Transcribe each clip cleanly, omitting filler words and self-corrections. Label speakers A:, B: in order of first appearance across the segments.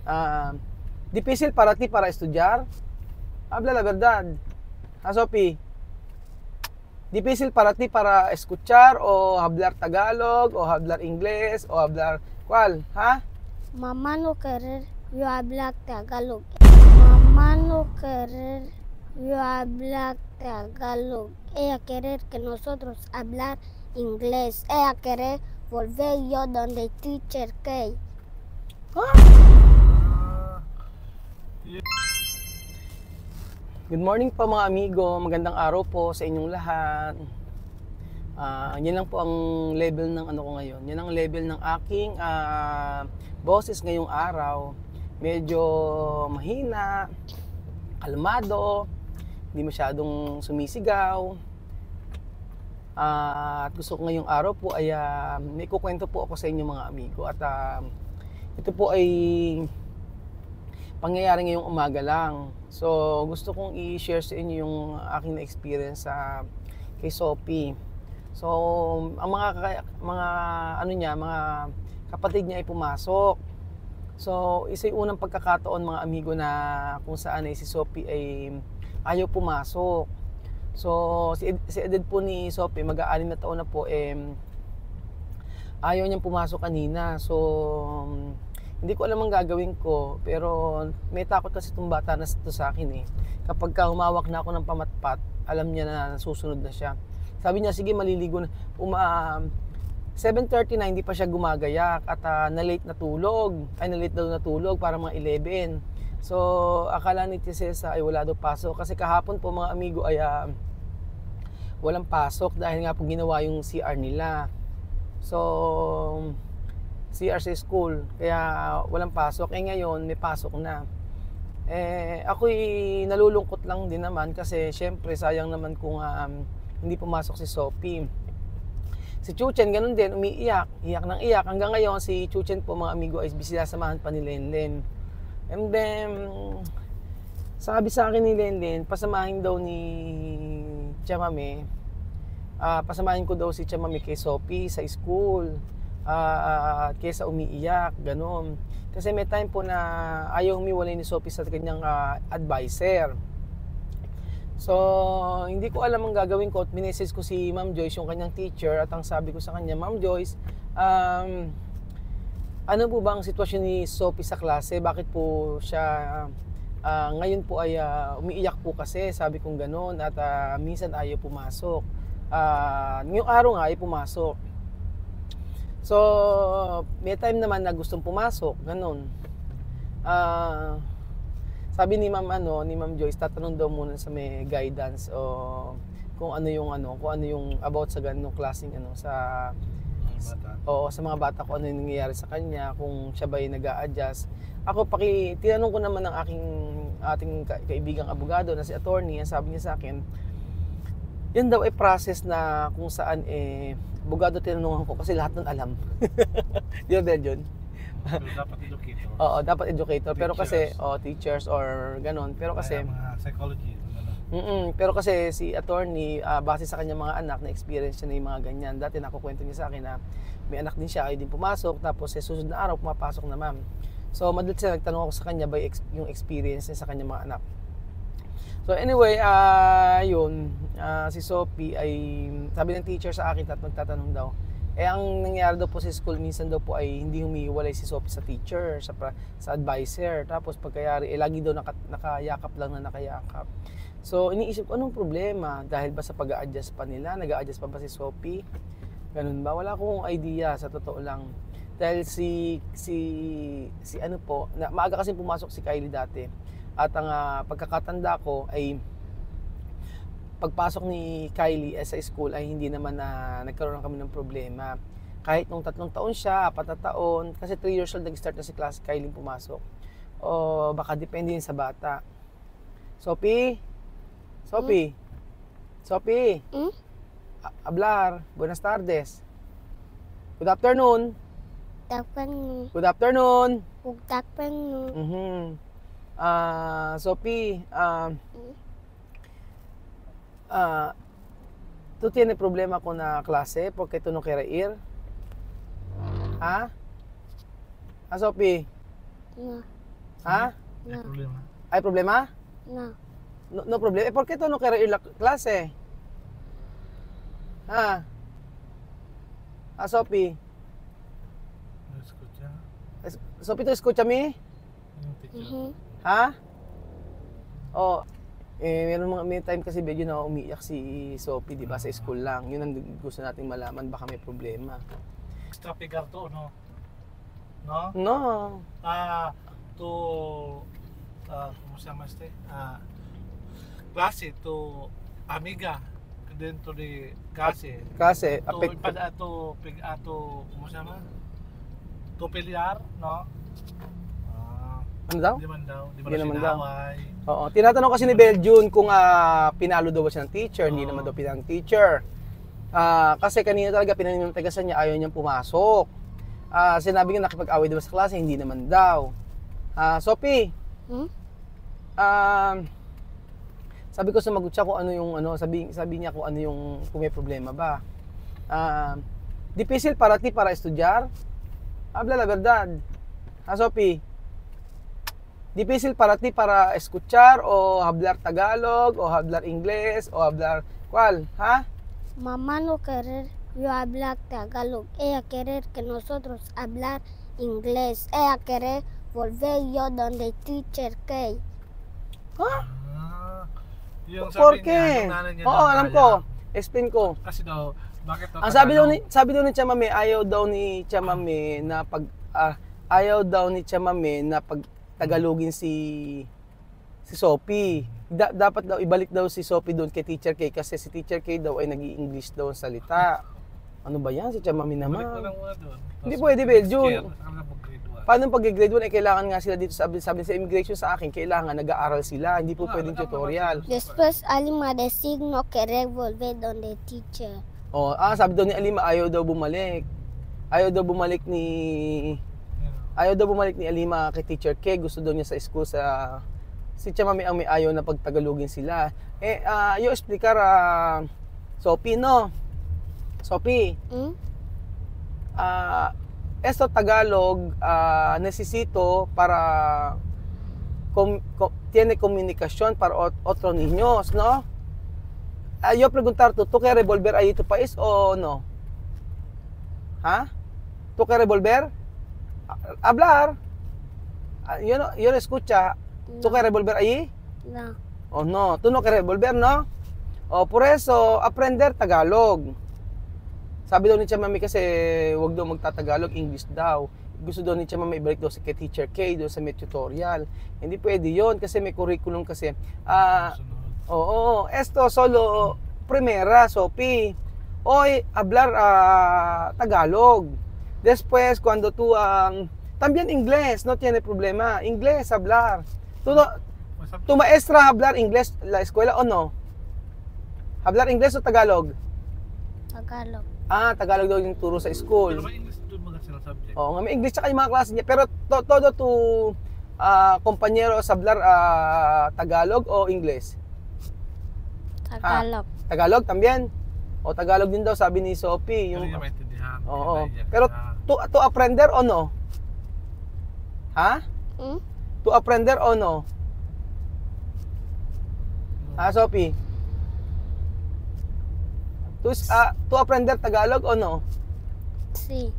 A: Ah, difícil para ti para estudiar? Habla la verdad. Ah, Sophie, difícil para ti para escuchar o hablar Tagalog o hablar inglés o hablar ¿cuál? ¿Ha?
B: Mamá no querer yo hablar Tagalog. Mamá no querer yo hablar Tagalog. Ella querer que nosotros hablar inglés. Ella querer volver yo donde teacher Kay.
A: Good morning po mga amigo, magandang araw po sa inyong lahat. Yan lang po ang level ng ano ko ngayon. Yan ang level ng aking boses ngayong araw. Medyo mahina, kalmado, hindi masyadong sumisigaw. At gusto ko ngayong araw po ay may kukwento po ako sa inyo mga amigo. At ito po ay pangyayari ngayong umaga lang. So, gusto kong i-share sa inyo yung aking na-experience kay Sophie. So, ang mga kapatid niya ay pumasok. So, isa yung unang pagkakataon mga amigo na kung saan ay si Sophie ay ayaw pumasok. So, si edad po ni Sophie, mag-6 na taon na po, ayaw niyang pumasok kanina. So, hindi ko alam ang gagawin ko, pero may takot kasi itong bata na ito sa akin eh. Kapag humawak na ako ng pamatpat, alam niya na susunod na siya. Sabi niya, sige maliligo na. 7:30 na hindi pa siya gumagayak at na-late daw natulog para mga 11. So, akala ni Tisesa ay wala daw pasok. Kasi kahapon po mga amigo ay walang pasok dahil nga po ginawa yung CR nila. So, CR sa school, kaya walang pasok. Ngayon, may pasok na. Ako'y nalulungkot lang din naman kasi syempre sayang naman kung hindi pumasok si Sophie. Si Chuchen, ganun din, umiiyak. Iyak ng iyak. Hanggang ngayon, si Chuchen po mga amigo ay sinasamahan pa ni Lenlen. And then, sabi sa akin ni Lenlen, pasamahin daw ni Chamame. Pasamahin ko daw si Chamame kay Sophie sa school. Kesa umiiyak, gano'n. Kasi may time po na ayaw humiwalay ni Sophie sa kanyang advisor. So, hindi ko alam ang gagawin ko at minessage ko si Ma'am Joyce, yung kanyang teacher, at ang sabi ko sa kanya, Ma'am Joyce, ano po ba ang sitwasyon ni Sophie sa klase? Bakit po siya ngayon po ay umiiyak po kasi, sabi kong gano'n, at minsan ayaw pumasok. Ngayong araw nga ay pumasok. So, may time naman na gustong pumasok, ganun. Sabi ni Ma'am Joyce, tatanong daw muna sa may guidance o kung ano yung about sa ganung klaseng sa mga bata, kung ano yung nangyayari sa kanya, kung siya ba ay nag-a-adjust. Ako tinanong ko naman ng ating kaibigang abogado na si attorney, ang sabi niya sa akin, yun daw ay process na kung saan abogado tinanungan ko kasi lahat nun alam. Di ba ba yun?
C: So, dapat educator.
A: Oo, dapat educator.
C: Teachers.
A: Pero kasi, teachers or ganon. Pero kasi,
C: mga psychology.
A: pero kasi si attorney, base sa kanyang mga anak, na experience niya na yung mga ganyan. Dati nakukwento niya sa akin na may anak din siya, ay din pumasok. Tapos susunod na araw, pumapasok na ma'am. So, madalit siya nagtanong ako sa kanya by yung experience niya sa kanyang mga anak. So anyway, si Sophie ay, sabi ng teacher sa akin at magtatanong daw, ang nangyari daw po sa school, minsan daw po ay hindi humiwalay si Sophie sa teacher, sa advisor. Tapos pagkayari, lagi daw nakayakap lang na nakayakap. So iniisip ko, anong problema? Dahil ba sa pag-a-adjust pa nila? Nag-a-adjust pa ba si Sophie? Ganun ba? Wala akong idea, sa totoo lang. Dahil maaga kasi pumasok si Kylie dati. At ang pagkakatanda ko ay pagpasok ni Kylie sa school ay hindi naman nagkaroon kami ng problema. Kahit nung 3 taon siya, 4 na taon, kasi 3 years old nag-start na si class Kylie pumasok. O baka depende yun sa bata. Sophie? Sophie? Sophie? Hablar. Buenas tardes. Good afternoon. Good afternoon.
B: Good afternoon.
A: Sophie, ¿tú tienes problema con la clase porque tú no quieres ir? ¿Ah? Sophie?
B: No.
A: Ha?
C: May
B: No.
C: problema.
A: Ay problema?
B: No.
A: No problema. Eh, por qué tú no quieres ir a la clase? Ha? Sophie.
C: No escucha.
A: Sophie, ¿tú escúchame?
C: Yung teacher.
B: Mhm.
A: Ha? Oh, may time kasi medyo na umiiyak si Sophie, di ba, sa school lang. Yun ang gusto nating malaman, baka may problema.
C: Extra pigar to, no? No?
A: No.
C: To, ¿cómo se llama este? Clase, to amiga dentro de clase.
A: Kasi,
C: To, ¿cómo se llama? To pelear, no?
A: ano daw?
C: Hindi man daw. Hindi
A: Hindi naman daw.
C: sinaway.
A: Oo. Tinatanong kasi ni Beljun kung pinalo daw ba siya ng teacher. Hindi
C: Oo.
A: naman daw pinang teacher. Kasi kanina talaga pinaninitigasan niya, ayaw niyang pumasok. Sinabi niya nakipag-away daw sa klase, hindi naman daw. Sophie,
B: Hmm?
A: sabi ko sumagot siya kung ano yung sabi niya kung ano yung kung may problema ba. Difícil para ti para estudiar? Habla la verdad. Sophie. Difícil para ti para escuchar o hablar Tagalog o hablar Ingles o hablar ¿cuál? ¿Ha?
B: Mamá no querer yo hablar tagalog. Ella querer que nosotros hablar inglés. Ella querer volver yo donde teacher Kay.
A: Ha?
C: Yung
A: Por
C: sabi niya,
A: qué?
C: yung nanay niya
A: Oo,
C: daw
A: alam
C: kaya.
A: ko. Explain ko.
C: Kasi daw, bakit daw
A: Ang sabi daw
C: Tagalog?
A: ni Chamame, ayaw daw ni Chamame na pag Tagalogin si Sophie. Dapat daw ibalik daw si Sophie doon kay Teacher K kasi si Teacher K daw ay nag-i-English daw ang salita. Ano ba yan? Si Chamame
C: Balik mo
A: naman.
C: lang muna doon.
A: Hindi
C: Tapos
A: pwede, Beljun.
C: scared, saka na mag-grade one.
A: Paano pag-grade 1 kailangan nga sila dito sabi sa immigration sa akin, kailangan nag-aaral sila, hindi po pwedeng tutorial.
B: Después Alima de signo querer volver donde teacher.
A: Sabi daw ni Alima ayaw daw bumalik. Ayaw daw bumalik ni Alima kay Teacher K. Gusto daw niya sa school si Chamame ang may ayaw na pagtagalogin sila. Yo explicar Sophie, no? Sophie,
B: Hmm?
A: esto Tagalog necesito para tiene comunicación para otros niños, ¿no? Yo preguntar tú quieres volver ahí a tu país o no? ¿Ha? ¿Tú quieres volver? Hablar. Yo no escucha. ¿Tú quieres volver ahí?
B: No.
A: O no? ¿Tú no quieres volver, no? Por eso, aprender Tagalog. Sabi daw ni Chamame kasi wag daw magtatagalog, English daw. Gusto daw ni Chamame ibalik daw sa kay Teacher K doon sa may tutorial. Hindi pwede yon kasi may curriculum kasi. Esto solo primera, Sophie. Hoy, hablar Tagalog. Después, cuando tú también inglés, no tiene problema. Inglés, hablar. Tu maestra hablar inglés la escuela o no? Hablar inglés o Tagalog?
B: Tagalog.
A: Tagalog daw yung turo sa school.
C: Pero may English doon mga sila subject.
A: Oo, may English tsaka yung mga klase niya. Pero todo tu compañeros hablar Tagalog o English?
B: Tagalog.
A: Tagalog también? O Tagalog din daw sabi ni Sophie.
C: Pero
A: Yung,
C: niya maintindihan.
A: oo.
C: Naiiyak
A: Pero
C: siya.
A: to aprender o no? Ha?
B: Hmm?
A: To aprender o no? Sophie? To aprender Tagalog o no?
B: Sí.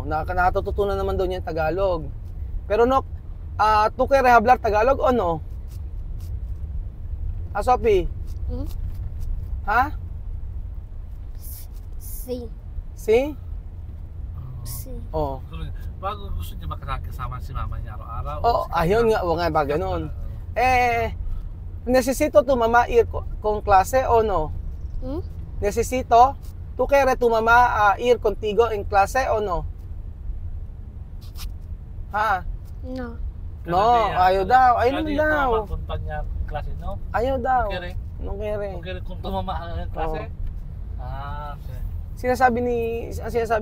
A: Nakatutunan naman daw niya yung Tagalog. Pero no, tu quieres hablar Tagalog o no? Sophie?
B: Hmm?
A: Ha?
B: Sí.
A: Si?
B: Sí.
A: Oh.
C: Bago gusto niya makakasama si mama niya araw-araw.
A: Ayun nga, wag nga ba ganun. Necesito tu mamá ir con clase o no?
B: Hmm?
A: Necesito, tu quieres tu mamá ir contigo en clase o no? Ha?
B: No.
A: No, ayaw daw. Ayaw naman daw.
C: Punta niya klase, no?
A: Ayaw daw.
C: Okay.
A: No quiere.
C: Okay, kung tumama ang klase. Okay.
A: Sinasabi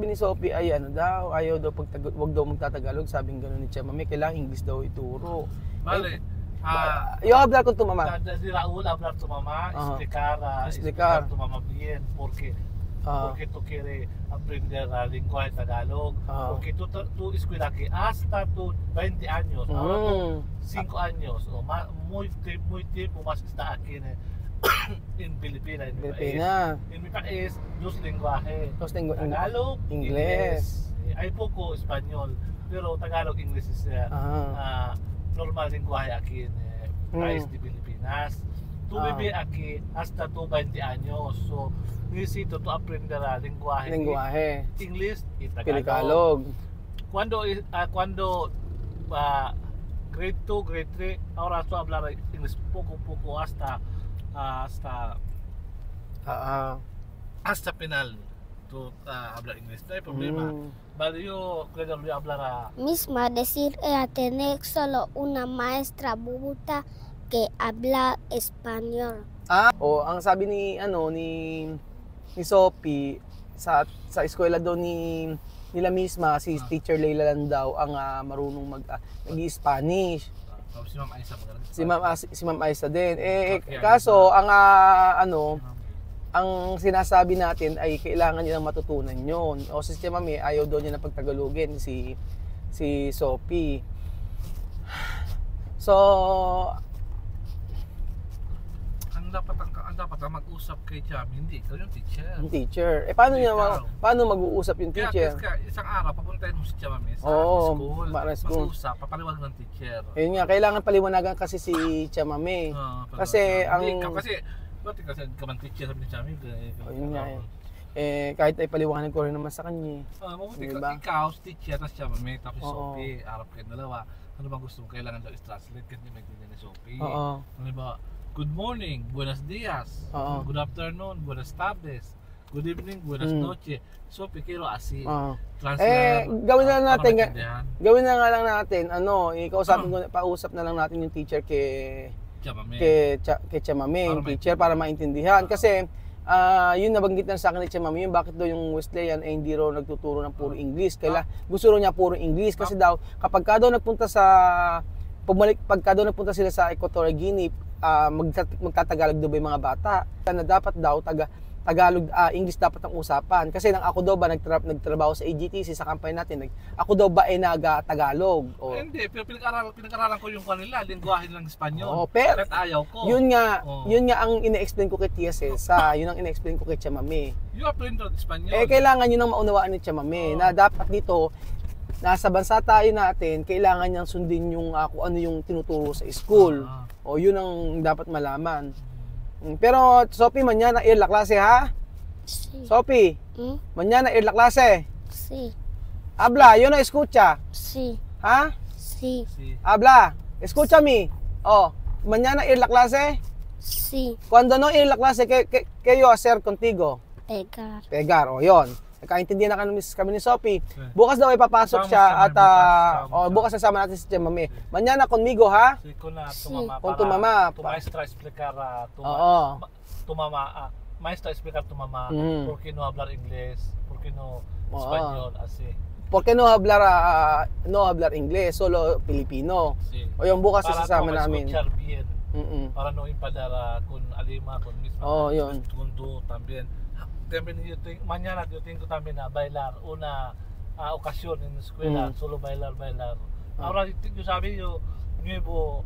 A: ni Sophie ay ano daw, ayaw daw wag daw magtatagalog, sabing gano'n ni Chamame, kailangan English daw ituro.
C: Vale.
A: Yo hablar con tu mamá.
C: De Raúl hablar tu mamá,
A: Explicar.
C: explicar tu mamá bien, porque tú quieres aprender la lengua de Tagalog, porque tú escuela que hasta tus 20 años, ahora tú 5 años, o muy tiempo más está aquí en Pilipinas. En mi país, dos lenguajes. Tagalog, inglés. Hay poco español, pero Tagalog, inglés es normal lenguaje aquí en el país de Pilipinas. Tú vives aquí hasta tus 20 años, so necesito tu aprender lenguaje. Inglés y Tagalog. Cuando grade 2, grade 3, ahora tú hablar inglés poco hasta final. Tú hablar inglés, no hay problema. Vale, yo creo que hablar
B: Misma decir, ella tiene solo una maestra bubuta que habla español.
A: Ang sabi ni Sophie sa eskwela daw nila misma, si Teacher Leila lang daw ang marunong mag-Spanish. Si Ma'am Aisa din. Kaso ang ang sinasabi natin ay kailangan nilang matutunan 'yon. O si Tia Mami ayaw daw niya na pagtagalogin si Sophie. So
C: ang dapat mag-usap kay Chami, hindi ikaw yung teacher.
A: Yung teacher. Paano mag-uusap yung teacher?
C: Kaya isang araw papuntahin mo si Chami sa school. Mag-usap, papaliwag ng teacher.
A: Yun nga, kailangan paliwanagan kasi si Chamame. Kasi
C: Kasi ka man teacher sabi ni Chami.
A: Yun nga kahit ay paliwanag ko rin naman sa kanya.
C: Mabuti ikaw, teacher, tapos Chamame, tapos Sophie, harap kayo dalawa. Ano ba gusto mo? Kailangan daw i-translate kasi may tingnan ni Sophie. Ano ba? Good morning, buenos dias. Good afternoon, buenas tardes. Good evening, buenas noches. Sophie, quiero así. Gawin na nga lang natin,
A: pausap na lang natin yung teacher kay Chamame, yung teacher para maintindihan. Kasi yun nabanggit na sa akin ni Chamame, yung bakit daw yung Wesleyan ay hindi raw nagtuturo ng puro English. Kaya gusto raw niya puro English kasi daw kapag ka daw nagpunta sila sa Equatorial Guinea, magtatagalog daw ba yung mga bata na dapat daw Tagalog, English dapat ang usapan. Kasi nang ako daw ba nagtrabaho sa AGTC sa company natin, ako daw ba ay naga-Tagalog?
C: Hindi, pero pinag-aralan ko yung kanila, lingwahe ng Espanyol.
A: Pero
C: ayaw ko.
A: Yun nga ang ine-explain ko kay Tia Cesa, yun ang ine-explain ko kay Chamame.
C: You apprend Espanyol.
A: Kailangan yun ang maunawaan ni Chamame na dapat dito nasa bansa tayo natin, kailangan niyang sundin yung kung ano yung tinuturo sa school. Yun ang dapat malaman. Pero, Sophie, mañana ir la clase, ¿ha?
B: Sí.
A: Sophie, mañana ir la clase.
B: Sí.
A: Habla, yo no escucha.
B: Sí.
A: ¿Ha?
B: Sí.
A: Habla, escúchame. Mañana ir la clase.
B: Sí.
A: Cuando no ir la clase, ¿qué yo hacer contigo?
B: Pegar.
A: Yon. Nagkaintindihan na kami ni Sophie. Bukas daw ay papasok siya at bukas sasama natin si Chamame. Mañana conmigo, ha?
C: Con
A: tu mamá.
C: Tu maestra explicar maestra explicar tu mamá por qué no hablar inglés, por qué no español, así.
A: ¿Por qué no hablar inglés, solo Filipino?
C: Sí.
A: O yung bukas sasama namin.
C: Bien. Para no impadar con Alima, con misma.
A: Yun.
C: Con tú también. Mañana yo tengo también a bailar una ocasión en la escuela, solo bailar. Ahora yo sabía nuevo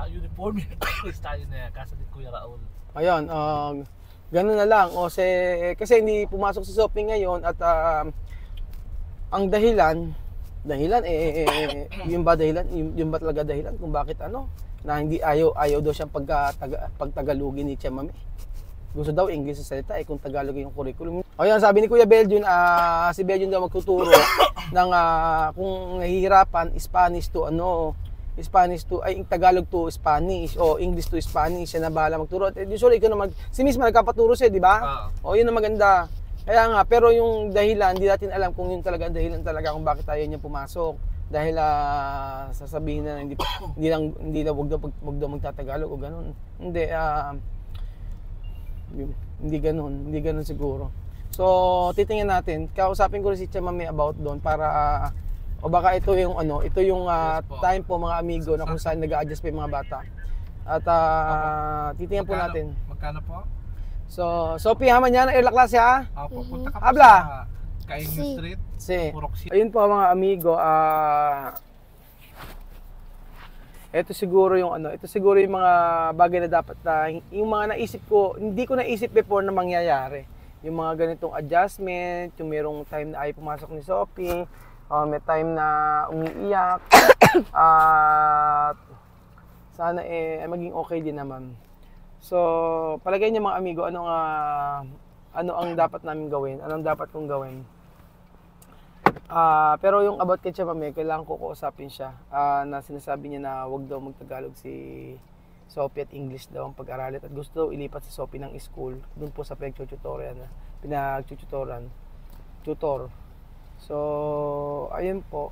C: uniforme está en la casa de Kuya Raul.
A: Ayun, ganun na lang. Kasi hindi pumasok si Sophie ngayon at ang dahilan yung ba talaga dahilan kung bakit na hindi ayaw daw siyang pagtagalogin ni Chamame. Gusto daw English sa salita kung Tagalog yung curriculum. Ayun, sabi ni Kuya Belgian, si Belgian daw magtuturo ng kung nahihirapan Spanish to Tagalog to Spanish o English to Spanish, siya na bahala magturo. Usually si Miss nagpapaturo siya, di ba? Yun ang maganda. Kaya nga, pero yung dahilan, hindi natin alam kung yun talaga ang dahilan talaga kung bakit ayaw niya pumasok. Dahil sasabihin na hindi na wag daw magtatagalog o ganun. Hindi ganun siguro. So, titingnan natin. Kausapin ko rin si Chamame about doon para o baka ito yung time po mga amigo na kung saan nag-a-adjust pa yung mga bata. At titingnan po natin.
C: Magkano po?
A: So, Sophie, mañana ir la clase, ha?
C: Punta ka
A: Habla.
C: sa Kaingin Street.
A: Sí. Ayun po mga amigo, ito siguro yung ano, ito siguro yung mga bagay na dapat na, yung mga naisip ko, hindi ko naisip before na mangyayari. Yung mga ganitong adjustment, yung merong time na ay pumasok ni Sophie, may time na umiiyak, at sana maging okay din naman. So, palagay niyo mga amigo, ano ang dapat namin gawin? Anong dapat kong gawin? Pero yung about kay Chamame, kailangan ko kausapin siya na sinasabi niya na wag daw magtagalog si Sophie at English daw ang pag-aralit at gusto daw ilipat si Sophie ng school doon po sa pinagtututoran tutor. So ayun po,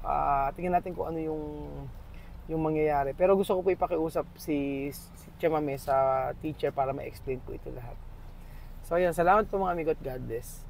A: tingnan natin kung ano yung mangyayari, pero gusto ko po ipakiusap si Chamame sa teacher para ma-explain po ito lahat. So ayun, salamat po mga amigo at God bless.